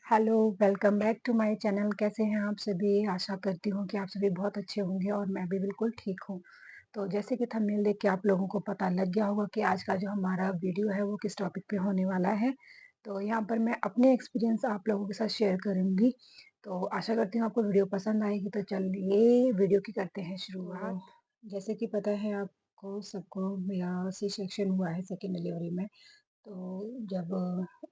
Hello, welcome back to my channel. कैसे हैं आप सभी? आशा करती हूँ कि आप सभी बहुत अच्छे होंगे और मैं भी बिल्कुल ठीक हूँ। तो जैसे कि थंबनेल देख के आप लोगों को पता लग गया होगा कि आज का जो हमारा वीडियो है वो किस टॉपिक पे होने वाला है। तो यहाँ पर मैं अपने एक्सपीरियंस आप लोगों के साथ शेयर करूँगी। तो आशा करती हूँ आपको वीडियो पसंद आएगी। तो चलिए वीडियो की करते हैं शुरुआत। तो जैसे कि पता है आपको सबको मेरा सी सेक्शन हुआ है सेकेंड डिलीवरी में। तो जब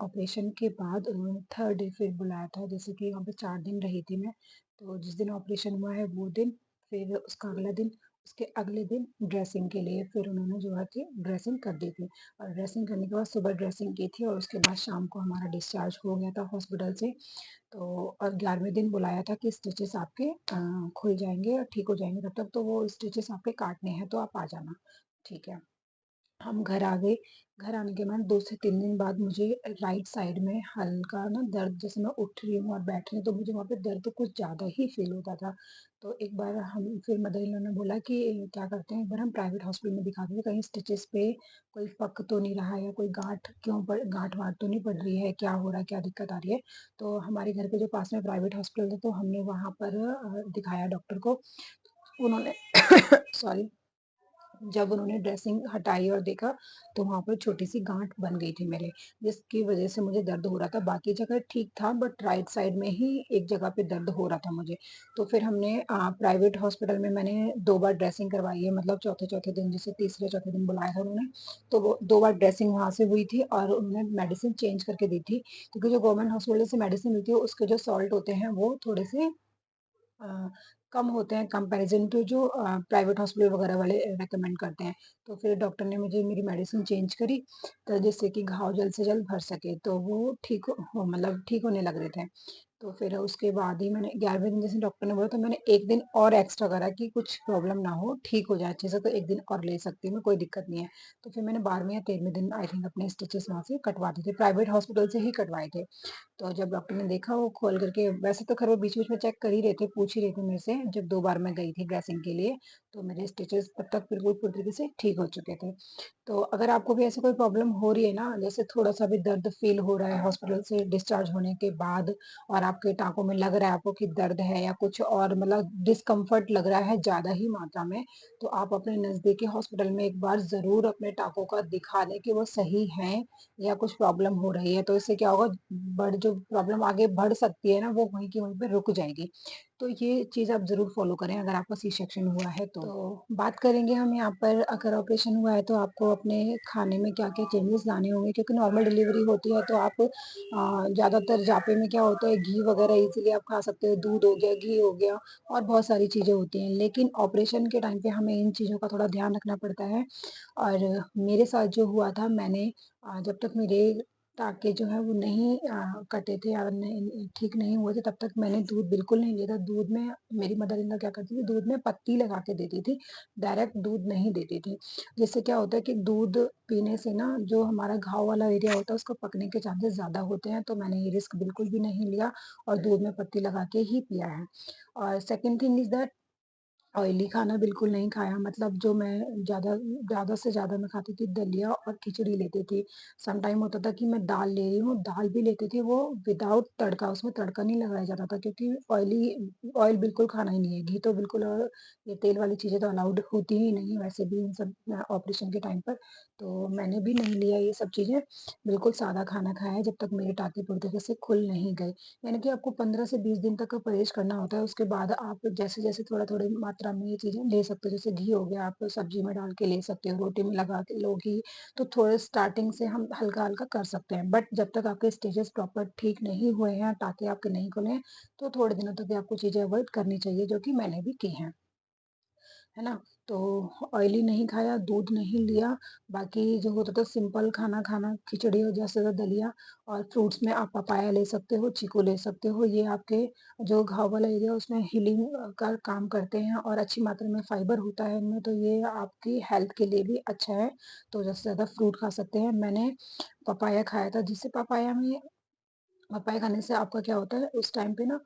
ऑपरेशन के बाद उन्होंने थर्ड डे फिर बुलाया था, जैसे कि वहाँ पे 4 दिन रही थी मैं। तो जिस दिन ऑपरेशन हुआ है वो दिन, फिर उसका अगला दिन, उसके अगले दिन ड्रेसिंग के लिए फिर उन्होंने जो है कि ड्रेसिंग कर दी थी। और ड्रेसिंग करने के बाद सुबह ड्रेसिंग की थी और उसके बाद शाम को हमारा डिस्चार्ज हो गया था हॉस्पिटल से। तो और 11वें दिन बुलाया था कि स्टिचेस आपके खुल जाएँगे और ठीक हो जाएँगे, तब तक तो वो स्टिचेस आपके काटने हैं तो आप आ जाना। ठीक है। हम घर आ गए। घर आने के बाद 2 से 3 दिन बाद मुझे राइट साइड में हल्का ना दर्द, जैसे मैं उठ रही हूँ और बैठ रही हूँ तो मुझे वहाँ पे दर्द कुछ ज़्यादा ही फ़ील होता था। तो एक बार हम फिर मदर इन लॉ ने बोला कि क्या करते हैं, एक बार हम प्राइवेट हॉस्पिटल में दिखाते हैं, कहीं स्टिचेज़ पे कोई पक तो नहीं रहा है या कोई गाँठ-वाँठ तो नहीं पड़ रही है, क्या हो रहा है, क्या दिक्कत आ रही है। तो हमारे घर के जो पास में प्राइवेट हॉस्पिटल था तो हमने वहाँ पर दिखाया डॉक्टर को। उन्होंने सॉरी। जब उन्होंने ड्रेसिंग हटाई और देखा तो वहाँ पर छोटी-सी गाँठ बन गई थी मेरे, जिसकी वज़ह से मुझे दर्द हो रहा था। बाकी जगह ठीक था बट राइट साइड में ही एक जगह पे दर्द हो रहा था मुझे। तो फिर हमने प्राइवेट हॉस्पिटल में मैंने 2 बार ड्रेसिंग करवाई है, मतलब चौथे-चौथे दिन, जैसे तीसरे-चौथे दिन बुलाया था उन्होंने, तो वो 2 बार ड्रेसिंग वहाँ से हुई थी और उन्होंने मेडिसिन चेंज करके दी थी। क्योंकि जो गवर्नमेंट हॉस्पिटल से मेडिसिन मिलती है उसके जो सॉल्ट होते हैं वो थोड़े से अ, कम होते हैं कंपैरिज़न टू जो प्राइवेट हॉस्पिटल वगैरह वाले रिकमेंड करते हैं। तो फिर डॉक्टर ने मुझे मेरी मेडिसिन चेंज करी, तो जिससे कि घाव जल्द से जल्द भर सके, तो वो ठीक हो मतलब ठीक होने लग रहे थे। तो फिर उसके बाद ही मैंने 11वें दिन जैसे डॉक्टर ने बोला तो मैंने 1 दिन और एक्स्ट्रा करा कि कुछ प्रॉब्लम ना हो, ठीक हो जाए अच्छे से, तो 1 दिन और ले सकती हूँ मैं, कोई दिक्कत नहीं है। तो फिर मैंने 12वें या 13वें दिन आई थिंक अपने स्टिचेस वहाँ से कटवा दिए थे, प्राइवेट हॉस्पिटल से ही कटवाए थे। तो जब डॉक्टर ने देखा वो खोल करके, वैसे तो खैर वो बीच-बीच में चेक कर ही रहे थे, पूछ ही रहे थे मेरे से, जब 2 बार मैं गई थी ड्रेसिंग के लिए, तो मेरे स्टिचेज़ तब तक बिल्कुल पूरी तरीके से ठीक हो चुके थे। तो अगर आपको भी ऐसी कोई प्रॉब्लम हो रही है ना, जैसे थोड़ा-सा भी दर्द फ़ील हो रहा है हॉस्पिटल से डिस्चार्ज होने के बाद और आपके टाँकों में लग रहा है आपको कि दर्द है या कुछ और मतलब डिस्कम्फ़र्ट लग रहा है ज़्यादा ही मात्रा में, तो आप अपने नज़दीकी हॉस्पिटल में एक बार ज़रूर अपने टाँकों का दिखा दें कि वो सही हैं या कुछ प्रॉब्लम हो रही है। तो इससे क्या होगा, जो प्रॉब्लम आगे बढ़ सकती है ना, वो वहीं की वहीं पे रुक जाएगी। तो ये चीज़ आप ज़रूर फ़ॉलो करें अगर आपका सी सेक्शन हुआ है तो। बात करेंगे हम यहाँ पर, अगर ऑपरेशन हुआ है तो आपको अपने खाने में क्या-क्या चेंजेस लाने होंगे, क्योंकि नॉर्मल डिलीवरी होती है तो आप ज़्यादातर जापे में क्या होता है, घी वगैरह ईज़िली आप खा सकते हो, दूध हो गया, घी हो गया और बहुत सारी चीज़ें होती हैं। लेकिन ऑपरेशन के टाइम पे हमें इन चीज़ों का थोड़ा ध्यान रखना पड़ता है। और मेरे साथ जो हुआ था, मैंने जब तक मेरे टाँके जो हैं वो नहीं कटे थे और नहीं ठीक नहीं हुए थे, तब तक मैंने दूध बिल्कुल नहीं लिया था। दूध में मेरी मदर इन लॉ क्या करती थी, दूध में पत्ती लगा के देती थी, डायरेक्ट दूध नहीं देती थी। जिससे क्या होता है कि दूध पीने से ना जो हमारा घाव वाला एरिया होता है उसको पकने के चांसेस ज़्यादा होते हैं, तो मैंने ये रिस्क बिल्कुल भी नहीं लिया और दूध में पत्ती लगा के ही पिया है। और second thing is that, oily खाना बिल्कुल नहीं खाया, मतलब जो मैं ज़्यादा ज़्यादा से ज़्यादा मैं खाती थी दलिया और खिचड़ी लेती थी। सम टाइम होता था कि मैं दाल ले रही हूँ, दाल भी लेती थी वो विदाउट तड़का, उसमें तड़का नहीं लगाया जाता था, क्योंकि ऑयल बिल्कुल खाना ही नहीं है। घी तो बिल्कुल, और ये तेल वाली चीज़ें तो अलाउड होती ही नहीं है वैसे भी इन सब ऑपरेशन के टाइम पर। तो मैंने भी नहीं लिया ये सब चीज़ें, बिल्कुल सादा खाना खाया है जब तक मेरे टाँके पूरी तरीके से खुल नहीं गए। यानी कि आपको 15 से 20 दिन तक का परहेज़ करना होता है, उसके बाद आप जैसे-जैसे थोड़ा-थोड़ी मात्रा में ये चीज़ें ले सकते हो। जैसे घी हो गया, आप सब्ज़ी में डाल के ले सकते हो, रोटी में लगा के लो घी, तो थोड़े स्टार्टिंग से हम हल्का-हल्का कर सकते हैं। बट जब तक आपके स्टेजेज़ प्रॉपर ठीक नहीं हुए हैं, टाँके आपके नहीं खुले हैं, तो थोड़े दिनों तक ये आपको चीज़ें अवॉइड करनी चाहिए, जो कि मैंने भी की हैं। है ना? तो ऑयली नहीं खाया, दूध नहीं लिया, बाकी जो होता था सिंपल खाना खाना, खिचड़ी और जैसे दलिया, और फ्रूट्स में आप पपाया ले सकते हो, चीकू ले सकते हो। ये आपके जो घाव वाला एरिया है उसमें हीलिंग का काम करते हैं और अच्छी मात्रा में फाइबर होता है इनमें, तो ये आपकी हेल्थ के लिए भी अच्छा है। तो ज़्यादा से ज़्यादा फ्रूट खा सकते हैं। मैंने पपाया खाया था, जिससे पपाया खाने से आपका क्या होता है उस टाइम पे ना,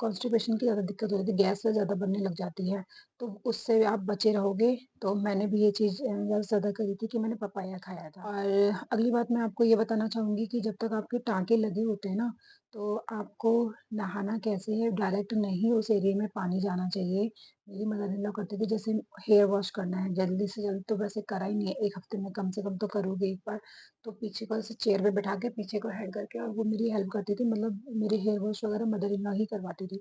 कॉन्स्टिपेशन की ज़्यादा दिक्कत हो जाती है, गैस ज़्यादा बनने लग जाती है, तो उससे आप बचे रहोगे। तो मैंने भी ये चीज़ ज़्यादा से ज़्यादा करी थी कि मैंने पपाया खाया था। और अगली बात मैं आपको ये बताना चाहूँगी कि जब तक आपके टाँके लगे होते हैं ना, तो आपको नहाना कैसे है, डायरेक्ट नहीं उस एरिया में पानी जाना चाहिए। मेरी मदर इन लॉ करती थी जैसे हेयर वॉश करना है, जल्दी से जल्द तो वैसे करा ही नहीं है, 1 हफ्ते में कम से कम तो करोगे एक बार। तो पीछे को ऐसे चेयर पे बैठा के पीछे को हेड करके और वो मेरी हेल्प करती थी, मतलब मेरे हेयर वॉश वगैरह मदर इन लॉ ही करवाती थी।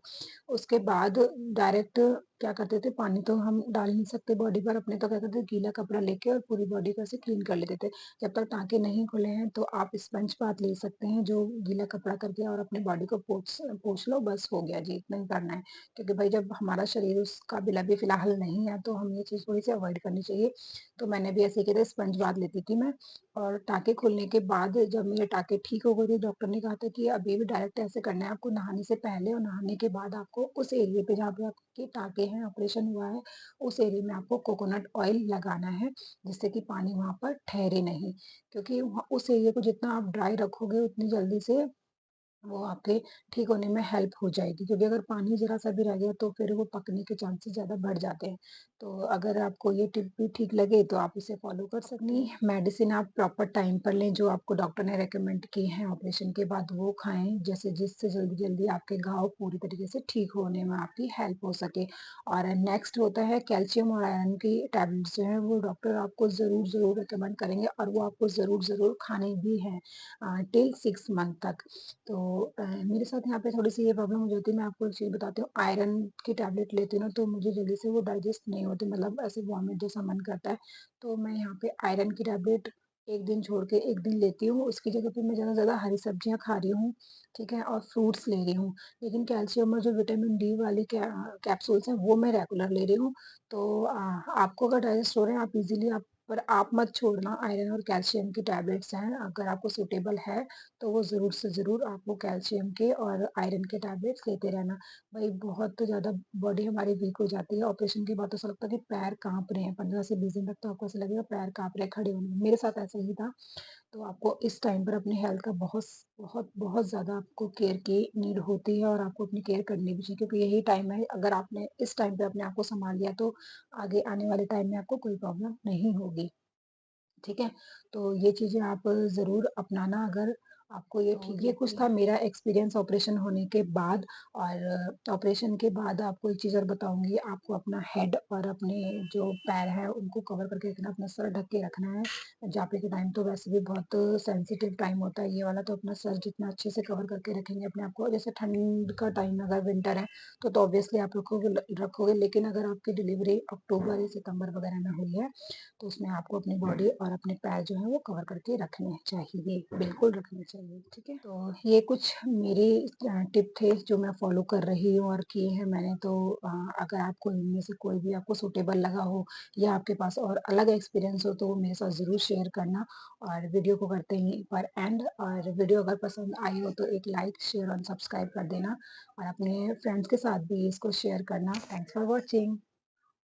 उसके बाद डायरेक्ट क्या करते थे, पानी तो हम डाल नहीं सकते बॉडी पर अपने, तो क्या करते थे गीला कपड़ा लेके और पूरी बॉडी को ऐसे क्लीन कर लेते थे। जब तक टाँके नहीं खुले हैं तो आप स्पंज बाथ ले सकते हैं, जो गीला कपड़ा करके और अपनी बॉडी को पोंछ पोंछ लो, बस हो गया जी, इतना ही करना है। क्योंकि भाई जब हमारा शरीर उस काबिल अभी फिलहाल नहीं है तो हमें ये चीज़ थोड़ी-सी अवॉइड करनी चाहिए। तो मैंने भी ऐसे ही किया था, स्पंज बाथ लेती थी मैं। और टाँके खुलने के बाद जब मेरे टाँके ठीक हो गए थे, डॉक्टर ने कहा था कि अभी भी डायरेक्ट ऐसे करना है आपको, नहाने से पहले और नहाने के बाद आपको उस एरिया पे जहाँ पे आपके टाँके हैं, ऑपरेशन हुआ है, उस एरिया में आपको कोकोनट ऑयल लगाना है, जिससे कि पानी वहाँ पर ठहरे नहीं। क्योंकि वहाँ उस एरिया को जितना आप ड्राई रखोगे उतनी जल्दी से वो आपके ठीक होने में हेल्प हो जाएगी, क्योंकि अगर पानी ज़रा-सा भी रह गया तो फिर वो पकने के चांसेस ज़्यादा बढ़ जाते हैं। तो अगर आपको ये टिप भी ठीक लगे तो आप इसे फ़ॉलो कर सकती हैं। मेडिसिन आप प्रॉपर टाइम पर लें, जो आपको डॉक्टर ने रिकमेंड की हैं ऑपरेशन के बाद वो खाएँ, जैसे जिससे जल्दी-जल्दी आपके घाव पूरी तरीके से ठीक होने में आपकी हेल्प हो सके। और नेक्स्ट होता है कैल्शियम और आयरन की टैबलेट्स जो हैं वो डॉक्टर आपको ज़रूर रिकमेंड करेंगे और वो आपको ज़रूर खाने भी हैं टिल 6 मंथ तक। तो मेरे साथ यहाँ पे थोड़ी-सी ये प्रॉब्लम हो जाती है, मैं आपको एक चीज़ बताती हूँ, आयरन की टैबलेट लेती हूँ ना, तो मुझे जल्दी से वो डाइजेस्ट नहीं होती, मतलब ऐसे वॉमिट जैसा मन करता है। तो मैं यहाँ पे आयरन की टैबलेट 1 दिन छोड़ के 1 दिन लेती हूँ, उसकी जगह पे मैं ज़्यादा से ज़्यादा हरी सब्जियाँ खा रही हूँ, ठीक है? और फ्रूट्स ले रही हूँ। लेकिन कैल्शियम और जो विटामिन डी वाली कैप्सूल्स हैं, वो मैं रेगुलर ले रही हूँ। तो आपको अगर डाइजेस्ट हो रहे हैं, आप इज़िली आप पर आप मत छोड़ना, आयरन और कैल्शियम की टैबलेट्स हैं, अगर आपको सूटेबल है तो वो ज़रूर से ज़रूर आपको कैल्शियम के और आयरन के टैबलेट्स लेते रहना। भई बहुत ज़्यादा बॉडी हमारी वीक हो जाती है, ऑपरेशन के बाद तो ऐसा लगता है कि पैर काँप रहे हैं, 15 से 20 दिन तक तो आपको ऐसा लगेगा पैर काँप रहे हैं खड़े होने में। मेरे साथ ऐसा ही था, तो आपको इस टाइम पर अपनी हेल्थ का बहुत ज़्यादा आपको केयर की नीड होती है और आपको अपनी केयर करनी भी चाहिए, क्योंकि यही टाइम है, अगर आपने इस टाइम पे अपने आप को सँभाल लिया तो आगे आने वाले टाइम में आपको कोई प्रॉब्लम नहीं होगी। ठीक है? तो ये चीज़ें आप ज़रूर अपनाना, अगर आपको ये ठीक ये कुछ था मेरा एक्सपीरियंस ऑपरेशन होने के बाद। और ऑपरेशन के बाद आपको एक चीज़ और बताऊँगी, आपको अपना हेड और अपने जो पैर हैं उनको कवर करके रखना, अपना सर ढक के रखना है। जाते के टाइम तो वैसे भी बहुत सेंसिटिव टाइम होता है ये वाला, तो अपना सर जितना अच्छे से कवर करके रखेंगे अपने आप को, जैसे ठंड का टाइम अगर विंटर है, तो ऑब्वियसली आप रखोगे, लेकिन अगर आपकी डिलीवरी अक्टूबर या सितंबर वगैरह में हुई है, तो उसमें आपको अपनी बॉडी और अपने पैर जो हैं वो कवर करके रखने चाहिए, बिल्कुल रखने चाहिए, ठीक है? तो ये कुछ मेरे टिप थे जो मैं फॉलो कर रही हूँ और किए हैं मैंने। तो अगर आपको इनमें से कोई भी आपको सूटेबल लगा हो या आपके पास और अलग एक्सपीरियंस हो तो वो मेरे साथ ज़रूर शेयर करना। और वीडियो को करते ही पर एंड, और वीडियो अगर पसंद आई हो तो एक लाइक, शेयर और सब्सक्राइब कर देना और अपने फ्रेंड्स के साथ भी इसको शेयर करना। Thanks for watching.